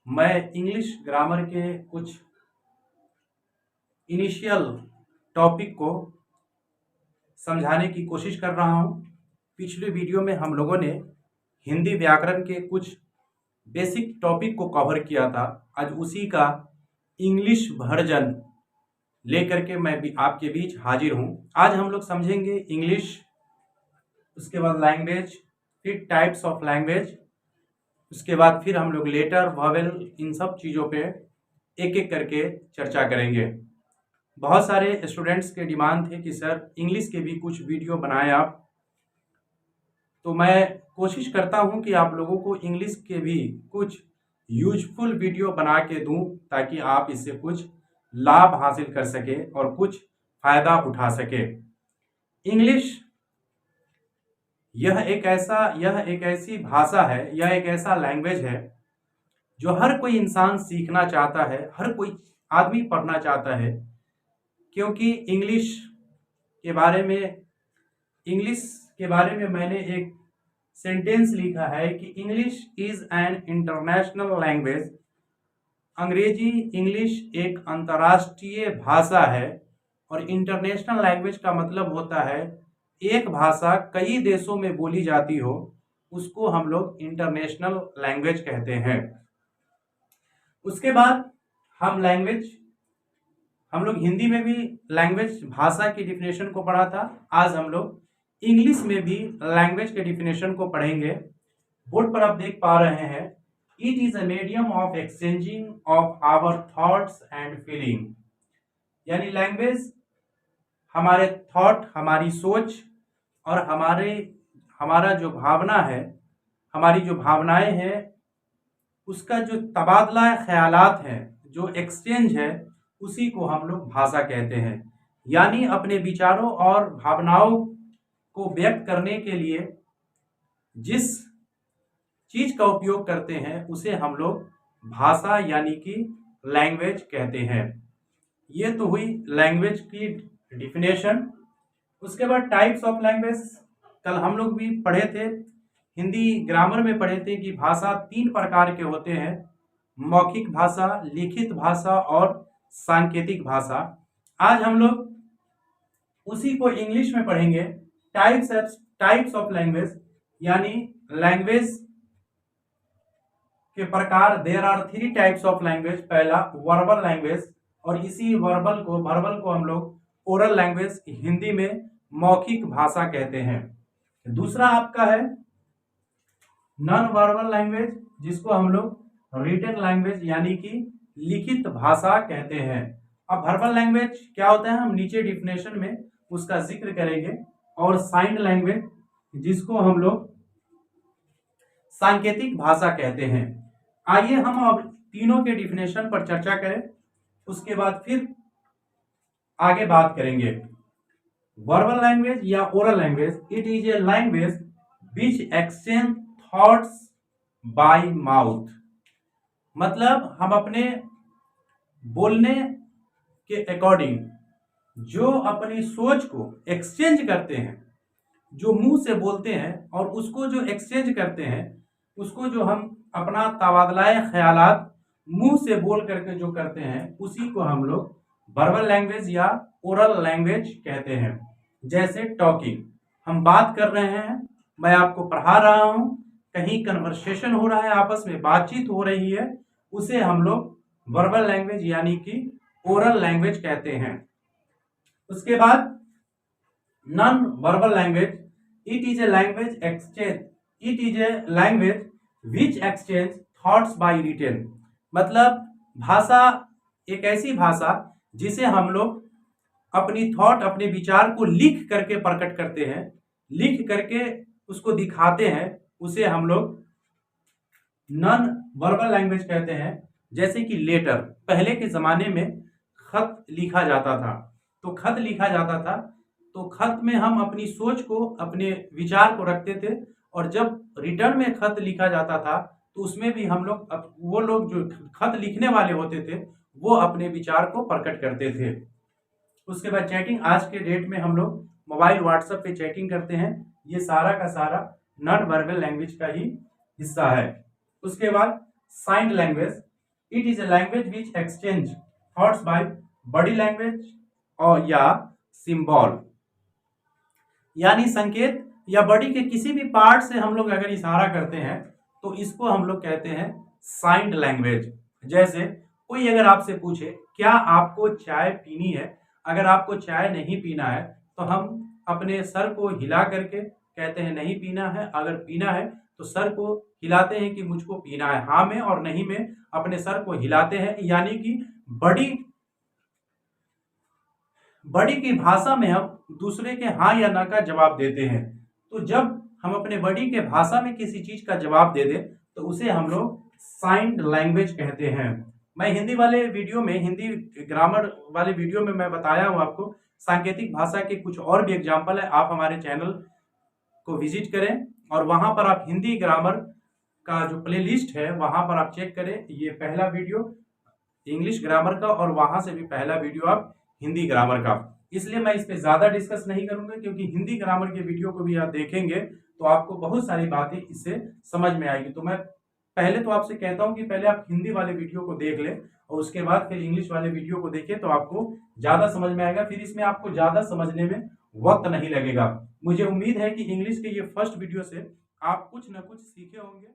मैं English grammar के कुछ इनिशियल टॉपिक को समझाने की कोशिश कर रहा हूँ। पिछले वीडियो में हम लोगों ने हिंदी व्याकरण के कुछ बेसिक टॉपिक को कवर किया था। आज उसी का इंग्लिश वर्जन लेकर के मैं भी आपके बीच हाजिर हूँ। आज हम लोग समझेंगे इंग्लिश, उसके बाद लैंग्वेज, फिर टाइप्स ऑफ लैंग्वेज, उसके बाद फिर हम लोग लेटर, वॉवेल, इन सब चीज़ों पे एक एक करके चर्चा करेंगे। बहुत सारे स्टूडेंट्स के डिमांड थे कि सर इंग्लिश के भी कुछ वीडियो बनाएं आप, तो मैं कोशिश करता हूं कि आप लोगों को इंग्लिश के भी कुछ यूजफुल वीडियो बना के दूं ताकि आप इससे कुछ लाभ हासिल कर सके और कुछ फ़ायदा उठा सके। इंग्लिश यह एक ऐसी भाषा है, यह एक ऐसा लैंग्वेज है जो हर कोई इंसान सीखना चाहता है, हर कोई आदमी पढ़ना चाहता है, क्योंकि इंग्लिश के बारे में मैंने एक सेंटेंस लिखा है कि English is an international language. अंग्रेजी इंग्लिश एक अंतर्राष्ट्रीय भाषा है और इंटरनेशनल लैंग्वेज का मतलब होता है एक भाषा कई देशों में बोली जाती हो, उसको हम लोग इंटरनेशनल लैंग्वेज कहते हैं। उसके बाद हम लोग हिंदी में भी लैंग्वेज भाषा की डिफिनेशन को पढ़ा था। आज हम लोग इंग्लिश में भी लैंग्वेज के डिफिनेशन को पढ़ेंगे। बोर्ड पर आप देख पा रहे हैं, it is a medium of exchanging of our thoughts and feeling. यानी लैंग्वेज हमारे थॉट, हमारी सोच और हमारा जो भावना है, हमारी जो भावनाएं हैं, उसका जो तबादला ख्यालात है, जो एक्सचेंज है, उसी को हम लोग भाषा कहते हैं। यानी अपने विचारों और भावनाओं को व्यक्त करने के लिए जिस चीज का उपयोग करते हैं उसे हम लोग भाषा यानी कि लैंग्वेज कहते हैं। ये तो हुई लैंग्वेज की डिफिनेशन। उसके बाद टाइप्स ऑफ लैंग्वेज कल हम लोग भी पढ़े थे, हिंदी ग्रामर में पढ़े थे कि भाषा 3 प्रकार के होते हैं, मौखिक भाषा, लिखित भाषा और सांकेतिक भाषा। आज हम लोग उसी को इंग्लिश में पढ़ेंगे। टाइप्स ऑफ लैंग्वेज यानी लैंग्वेज के प्रकार। There are 3 types of language. पहला वर्बल लैंग्वेज, और इसी वर्बल को हम लोग ओरल लैंग्वेज, हिंदी में मौखिक भाषा कहते हैं। दूसरा आपका है नॉन वर्बल लैंग्वेज, जिसको हम लोग रिटन लैंग्वेज यानी कि लिखित भाषा कहते हैं। अब वर्बल लैंग्वेज क्या होता है हम नीचे डिफिनेशन में उसका जिक्र करेंगे। और साइन लैंग्वेज, जिसको हम लोग सांकेतिक भाषा कहते हैं। आइए हम अब तीनों के डिफिनेशन पर चर्चा करें, उसके बाद फिर आगे बात करेंगे। वर्बल लैंग्वेज या oral language, it is a language which exchange thoughts bye mouth. मतलब हम अपने बोलने के अकॉर्डिंग जो अपनी सोच को एक्सचेंज करते हैं, जो मुंह से बोलते हैं और उसको जो एक्सचेंज करते हैं, उसको जो हम अपना तबादला ख्यालात मुंह से बोल करके जो करते हैं, उसी को हम लोग वर्बल लैंग्वेज या ओरल लैंग्वेज कहते हैं। जैसे टॉकिंग, हम बात कर रहे हैं, मैं आपको पढ़ा रहा हूं, कहीं कन्वर्सेशन हो रहा है, आपस में बातचीत हो रही है, उसे हम लोग वर्बल लैंग्वेज यानी कि ओरल लैंग्वेज कहते हैं। उसके बाद non verbal language, it is a language which exchange thoughts by written. मतलब भाषा एक ऐसी भाषा जिसे हम लोग अपनी थॉट, अपने विचार को लिख करके प्रकट करते हैं, लिख करके उसको दिखाते हैं, उसे हम लोग नॉन वर्बल लैंग्वेज कहते हैं। जैसे कि लेटर, पहले के जमाने में खत लिखा जाता था, तो खत में हम अपनी सोच को, अपने विचार को रखते थे, और जब रिटर्न में खत लिखा जाता था तो उसमें भी हम लोग, वो लोग जो खत लिखने वाले होते थे, वो अपने विचार को प्रकट करते थे। उसके बाद चैटिंग, आज के डेट में हम लोग मोबाइल, व्हाट्सएप पे चैटिंग करते हैं, ये सारा का सारा नॉन वर्बल लैंग्वेज का ही हिस्सा है। उसके बाद sign language, it is a language which exchange thoughts by body language और या सिंबल, यानी संकेत या बॉडी के किसी भी पार्ट से हम लोग अगर इशारा करते हैं तो इसको हम लोग कहते हैं साइंड लैंग्वेज। जैसे कोई अगर आपसे पूछे क्या आपको चाय पीनी है, अगर आपको चाय नहीं पीना है तो हम अपने सर को हिला करके कहते हैं नहीं पीना है, अगर पीना है तो सर को हिलाते हैं कि मुझको पीना है, हाँ में और नहीं में अपने सर को हिलाते हैं, यानी कि बड़ी बड़ी की भाषा में हम दूसरे के हाँ या ना का जवाब देते हैं। तो जब हम अपने बड़ी के भाषा में किसी चीज का जवाब दे दें तो उसे हम लोग साइंड लैंग्वेज कहते हैं। मैं हिंदी वाले वीडियो में, हिंदी ग्रामर वाले वीडियो में मैं बताया हूं आपको सांकेतिक भाषा के कुछ और भी एग्जाम्पल है। आप हमारे चैनल को विजिट करें और वहां पर आप हिंदी ग्रामर का जो प्लेलिस्ट है वहां पर आप चेक करें। ये पहला वीडियो इंग्लिश ग्रामर का और वहां से भी पहला वीडियो आप हिंदी ग्रामर का। इसलिए मैं इस पे ज्यादा डिस्कस नहीं करूंगा क्योंकि हिंदी ग्रामर के वीडियो को भी आप देखेंगे तो आपको बहुत सारी बातें इससे समझ में आएगी। तो मैं पहले तो आपसे कहता हूं कि पहले आप हिंदी वाले वीडियो को देख लें और उसके बाद फिर इंग्लिश वाले वीडियो को देखें तो आपको ज्यादा समझ में आएगा, फिर इसमें आपको ज्यादा समझने में वक्त नहीं लगेगा। मुझे उम्मीद है कि इंग्लिश के ये फर्स्ट वीडियो से आप कुछ न कुछ सीखे होंगे।